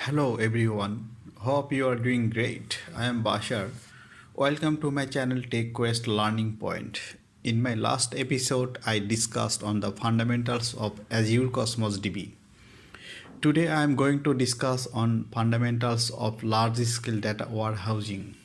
Hello everyone, hope you are doing great. I am Bashar. Welcome to my channel Take Quest Learning Point. In my last episode, I discussed on the fundamentals of Azure Cosmos DB. Today I am going to discuss on fundamentals of large-scale data warehousing.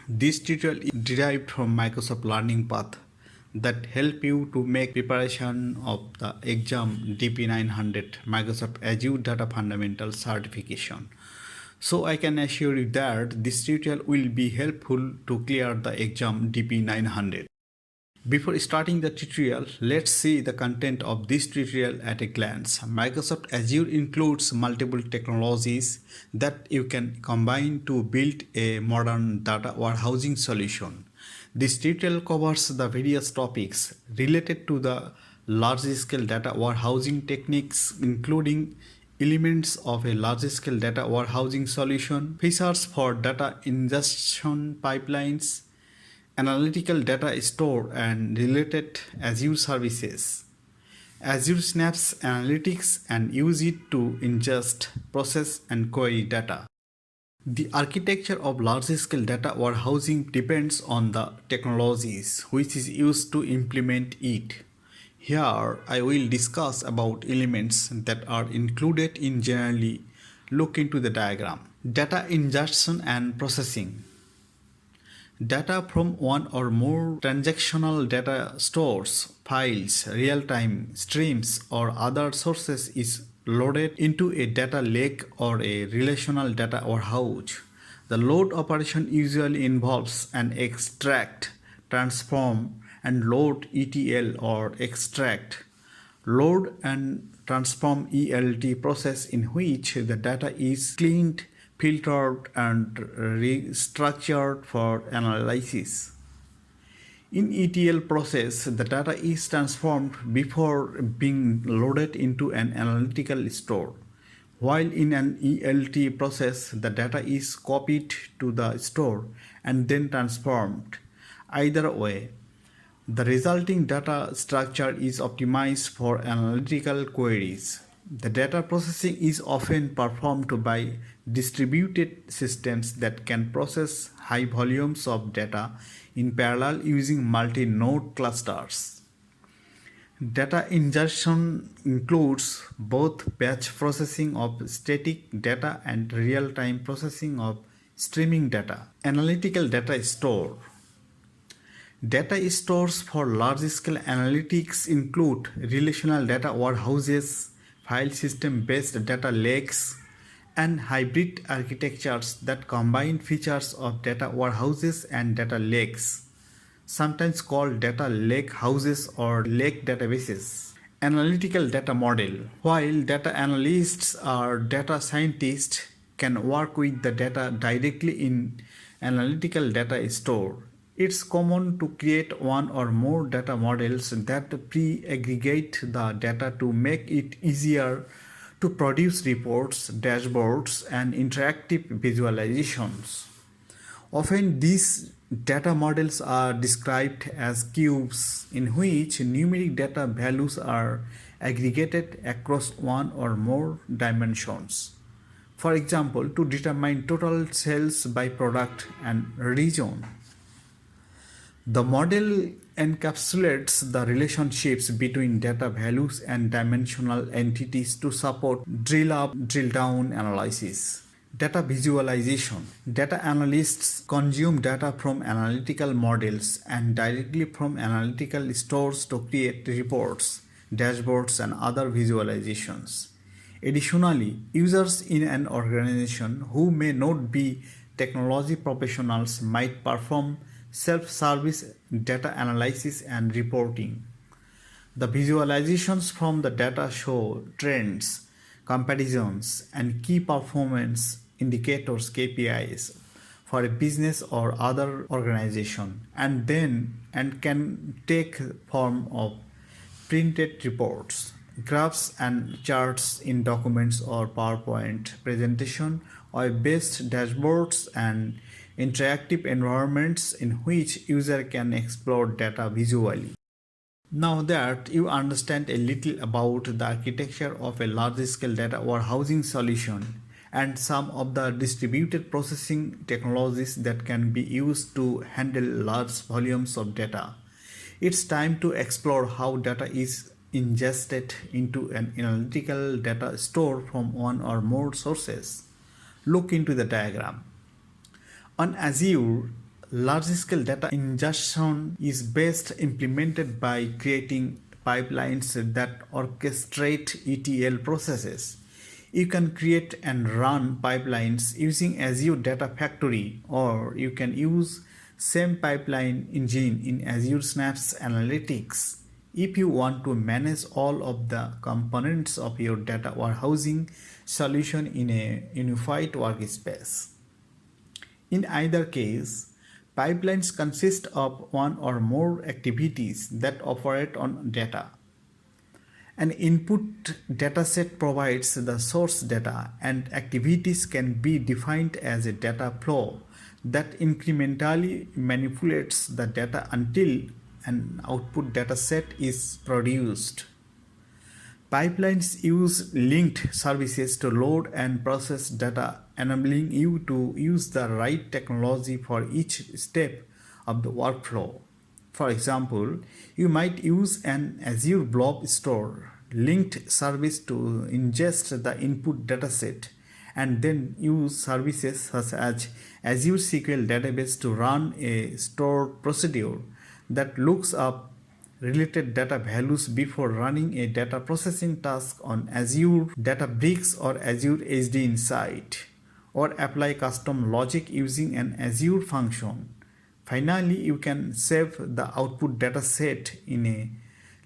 This tutorial is derived from Microsoft Learning Path that help you to make preparation of the exam DP900 Microsoft Azure Data Fundamentals certification. So I can assure you that this tutorial will be helpful to clear the exam DP900. Before starting the tutorial, let's see the content of this tutorial at a glance. Microsoft Azure includes multiple technologies that you can combine to build a modern data warehousing solution. This tutorial covers the various topics related to the large-scale data warehousing techniques, including elements of a large-scale data warehousing solution, features for data ingestion pipelines, analytical data store and related Azure services, Azure Synapse Analytics, and use it to ingest, process, and query data. The architecture of large-scale data warehousing depends on the technologies which is used to implement it. Here I will discuss about elements that are included in generally. Look into the diagram. Data ingestion and processing. Data from one or more transactional data stores, files, real-time streams, or other sources is loaded into a data lake or a relational data warehouse. The load operation usually involves an extract, transform, and load ETL or extract, load and transform ELT process in which the data is cleaned, filtered, and restructured for analysis. In ETL process, the data is transformed before being loaded into an analytical store, while in an ELT process, the data is copied to the store and then transformed. Either way, the resulting data structure is optimized for analytical queries. The data processing is often performed by distributed systems that can process high volumes of data in parallel using multi-node clusters. Data ingestion includes both batch processing of static data and real-time processing of streaming data. Analytical data store. Data stores for large-scale analytics include relational data warehouses, file system-based data lakes, and hybrid architectures that combine features of data warehouses and data lakes, sometimes called data lake houses or lake databases. Analytical data model. While data analysts or data scientists can work with the data directly in analytical data store, it's common to create one or more data models that pre-aggregate the data to make it easier to produce reports, dashboards, and interactive visualizations. Often these data models are described as cubes in which numeric data values are aggregated across one or more dimensions. For example, to determine total sales by product and region. The model encapsulates the relationships between data values and dimensional entities to support drill-up, drill-down analysis. Data visualization. Data analysts consume data from analytical models and directly from analytical stores to create reports, dashboards, and other visualizations. Additionally, users in an organization who may not be technology professionals might perform self-service data analysis and reporting. The visualizations from the data show trends, comparisons, and key performance indicators (KPIs) for a business or other organization, and can take form of printed reports, graphs and charts in documents or PowerPoint presentation, web-based dashboards, and interactive environments in which user can explore data visually. Now that you understand a little about the architecture of a large-scale data warehousing solution and some of the distributed processing technologies that can be used to handle large volumes of data. It's time to explore how data is ingested into an analytical data store from one or more sources. Look into the diagram. On Azure, large-scale data ingestion is best implemented by creating pipelines that orchestrate ETL processes. You can create and run pipelines using Azure Data Factory, or you can use same pipeline engine in Azure Synapse Analytics if you want to manage all of the components of your data warehousing solution in a unified workspace. In either case, pipelines consist of one or more activities that operate on data. An input dataset provides the source data, and activities can be defined as a data flow that incrementally manipulates the data until an output dataset is produced. Pipelines use linked services to load and process data, enabling you to use the right technology for each step of the workflow. For example, you might use an Azure Blob Store linked service to ingest the input dataset, and then use services such as Azure SQL Database to run a stored procedure that looks up related data values before running a data processing task on Azure Databricks or Azure HD Insight, or apply custom logic using an Azure function. Finally, you can save the output dataset in a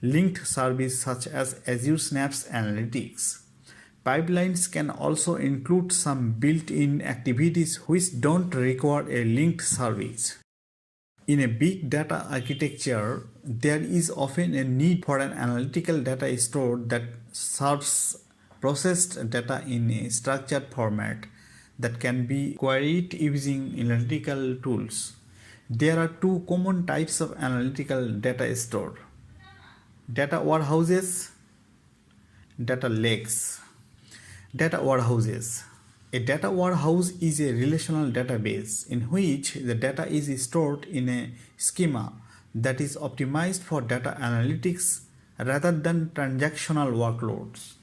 linked service such as Azure Synapse Analytics. Pipelines can also include some built-in activities which don't require a linked service. In a big data architecture, there is often a need for an analytical data store that serves processed data in a structured format that can be queried using analytical tools. There are two common types of analytical data store: data warehouses, data lakes. Data warehouses. A data warehouse is a relational database in which the data is stored in a schema that is optimized for data analytics rather than transactional workloads.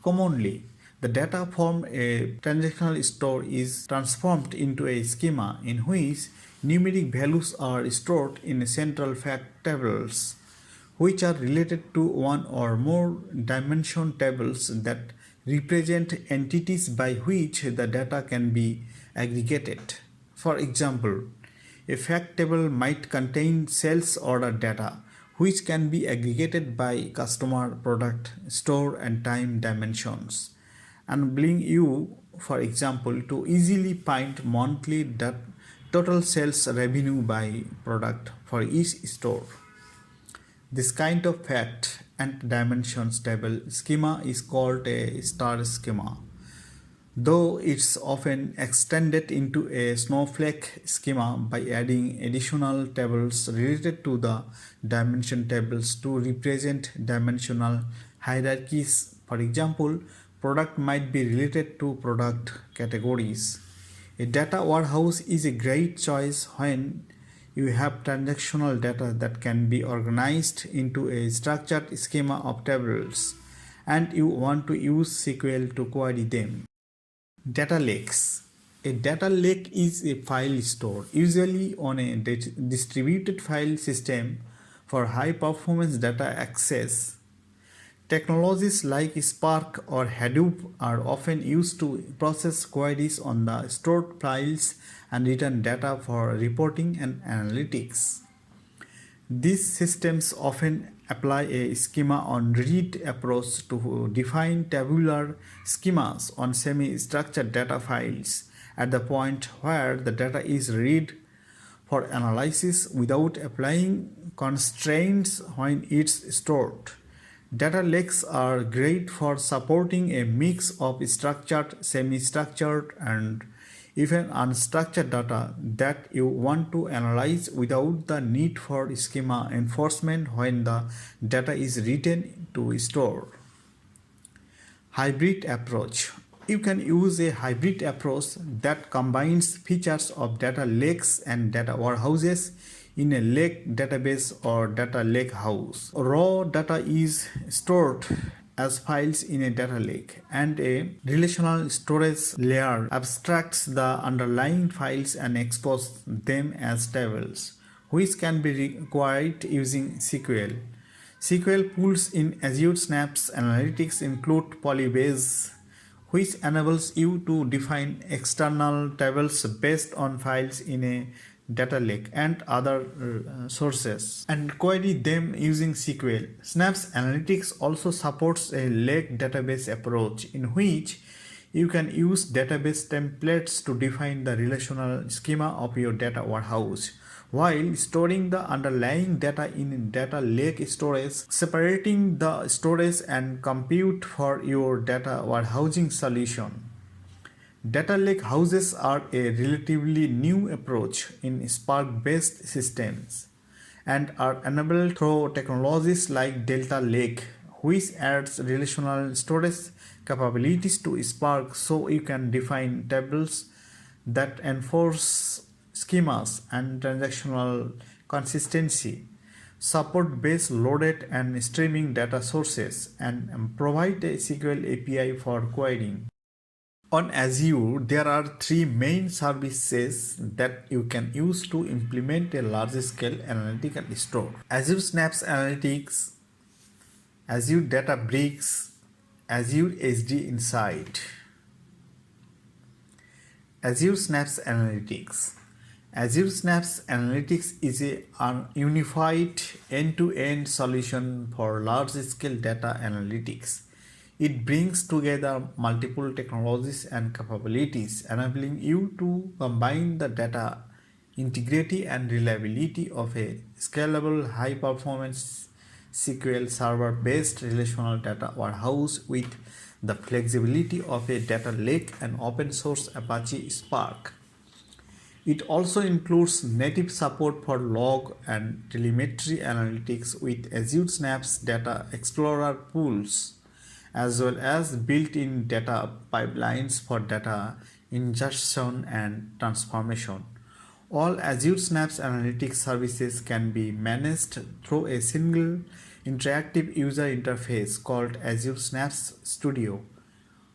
Commonly, the data from a transactional store is transformed into a schema in which numeric values are stored in central fact tables, which are related to one or more dimension tables that represent entities by which the data can be aggregated. For example, a fact table might contain sales order data, which can be aggregated by customer, product, store, and time dimensions, enabling you, for example, to easily find monthly total sales revenue by product for each store. This kind of fact and dimensions table schema is called a star schema, though it's often extended into a snowflake schema by adding additional tables related to the dimension tables to represent dimensional hierarchies. For example, product might be related to product categories. A data warehouse is a great choice when you have transactional data that can be organized into a structured schema of tables and you want to use SQL to query them. Data lakes. A data lake is a file store, usually on a distributed file system for high performance data access. Technologies like Spark or Hadoop are often used to process queries on the stored files and return data for reporting and analytics. These systems often apply a schema on read approach to define tabular schemas on semi-structured data files at the point where the data is read for analysis without applying constraints when it's stored. Data lakes are great for supporting a mix of structured, semi-structured, and even unstructured data that you want to analyze without the need for schema enforcement when the data is written to store. Hybrid approach. You can use a hybrid approach that combines features of data lakes and data warehouses in a lake database or data lake house. Raw data is stored as files in a data lake, and a relational storage layer abstracts the underlying files and exposes them as tables, which can be required using SQL. SQL pools in Azure Synapse Analytics include Polybase, which enables you to define external tables based on files in a data lake and other sources and query them using SQL. Synapse Analytics also supports a lake database approach in which you can use database templates to define the relational schema of your data warehouse while storing the underlying data in data lake storage, separating the storage and compute for your data warehousing solution. Data lake houses are a relatively new approach in Spark-based systems and are enabled through technologies like Delta Lake, which adds relational storage capabilities to Spark so you can define tables that enforce schemas and transactional consistency, support base loaded and streaming data sources, and provide a SQL API for querying. On Azure, there are three main services that you can use to implement a large-scale analytical store: Azure Synapse Analytics, Azure Databricks, Azure HD Insight. Azure Synapse Analytics. Azure Synapse Analytics is a unified end-to-end solution for large-scale data analytics. It brings together multiple technologies and capabilities, enabling you to combine the data integrity and reliability of a scalable, high-performance SQL Server-based relational data warehouse with the flexibility of a data lake and open-source Apache Spark. It also includes native support for log and telemetry analytics with Azure Synapse Data Explorer pools, as well as built-in data pipelines for data ingestion and transformation. All Azure Synapse Analytics services can be managed through a single interactive user interface called Azure Synapse Studio,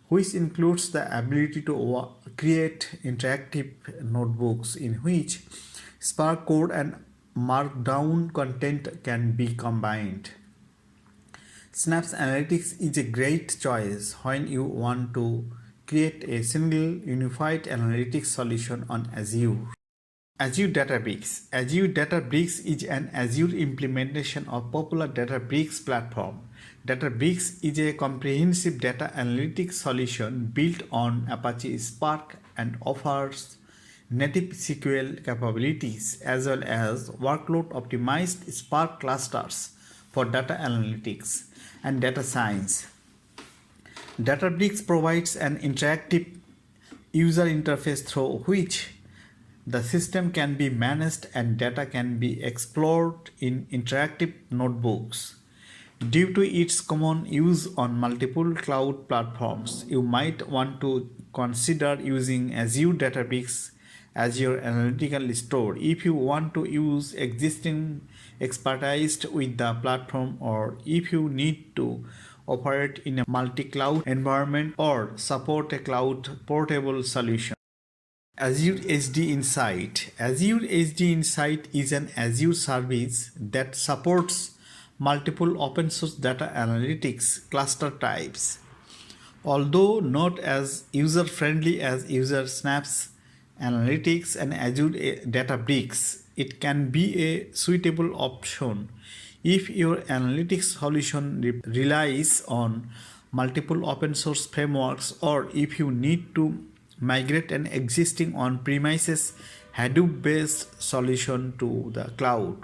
which includes the ability to create interactive notebooks in which Spark code and Markdown content can be combined. Synapse Analytics is a great choice when you want to create a single unified analytics solution on Azure. Azure Databricks. Azure Databricks is an Azure implementation of popular Databricks platform. Databricks is a comprehensive data analytics solution built on Apache Spark and offers native SQL capabilities as well as workload optimized Spark clusters for data analytics and data science. Databricks provides an interactive user interface through which the system can be managed and data can be explored in interactive notebooks. Due to its common use on multiple cloud platforms, you might want to consider using Azure Databricks as your analytical store if you want to use existing expertise with the platform, or if you need to operate in a multi-cloud environment or support a cloud portable solution. Azure HD Insight. Azure HD Insight is an Azure service that supports multiple open source data analytics cluster types. Although not as user friendly as Azure Synapse Analytics and Azure Databricks, it can be a suitable option if your analytics solution relies on multiple open source frameworks, or if you need to migrate an existing on-premises Hadoop-based solution to the cloud.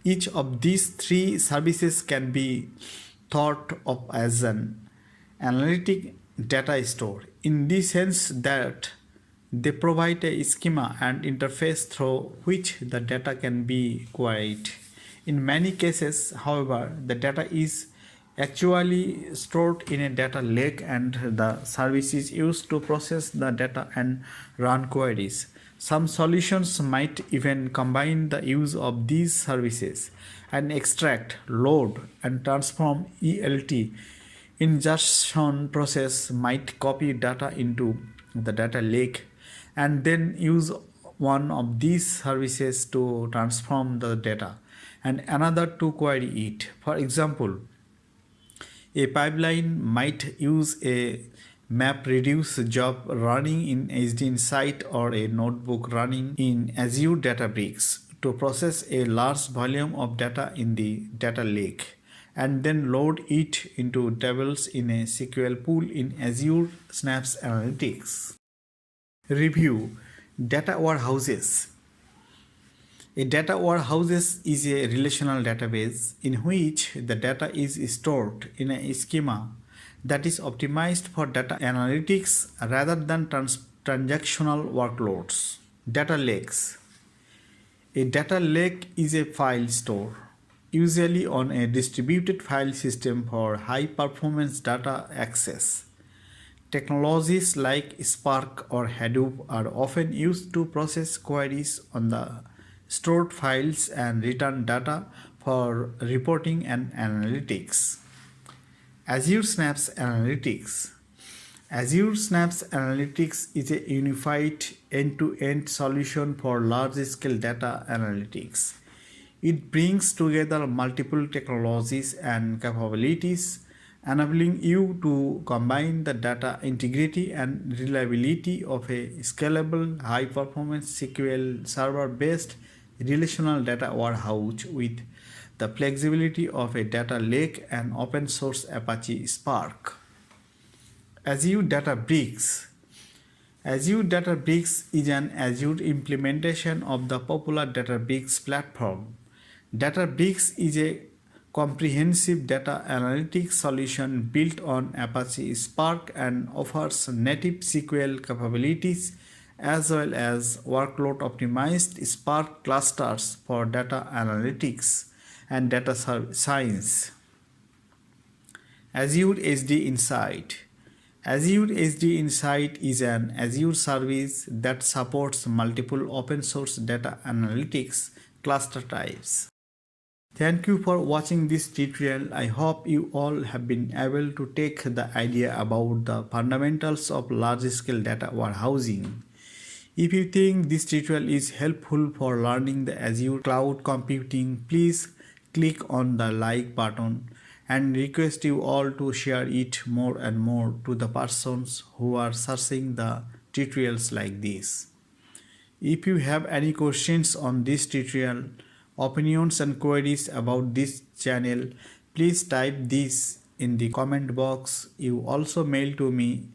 Each of these three services can be thought of as an analytic data store in the sense that they provide a schema and interface through which the data can be queried. In many cases, however, the data is actually stored in a data lake, and the service is used to process the data and run queries. Some solutions might even combine the use of these services and extract, load, and transform ELT. Ingestion process might copy data into the data lake and then use one of these services to transform the data and another to query it. For example, a pipeline might use a MapReduce job running in HD Insight or a notebook running in Azure Databricks to process a large volume of data in the data lake and then load it into tables in a SQL pool in Azure Synapse Analytics. Review: data warehouses. A data warehouse is a relational database in which the data is stored in a schema that is optimized for data analytics rather than transactional workloads. Data lakes. A data lake is a file store, usually on a distributed file system for high performance data access. Technologies like Spark or Hadoop are often used to process queries on the stored files and return data for reporting and analytics. Azure Synapse Analytics. Azure Synapse Analytics is a unified end-to-end solution for large-scale data analytics. It brings together multiple technologies and capabilities, enabling you to combine the data integrity and reliability of a scalable, high-performance SQL server-based relational data warehouse with the flexibility of a data lake and open-source Apache Spark. Azure Databricks. Azure Databricks is an Azure implementation of the popular Databricks platform. Databricks is a comprehensive data analytics solution built on Apache Spark and offers native SQL capabilities as well as workload optimized Spark clusters for data analytics and data science. Azure HD Insight. Azure HD Insight is an Azure service that supports multiple open source data analytics cluster types. Thank you for watching this tutorial. I hope you all have been able to take the idea about the fundamentals of large-scale data warehousing. If you think this tutorial is helpful for learning the Azure cloud computing, please click on the like button and request you all to share it more and more to the persons who are searching the tutorials like this. If you have any questions on this tutorial, opinions and queries about this channel, please type this in the comment box. You also mail to me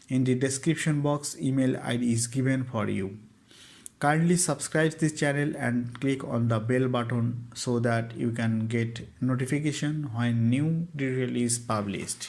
in the description box. Email ID is given for you. Kindly subscribe this channel and click on the bell button so that you can get notification when new tutorial is published.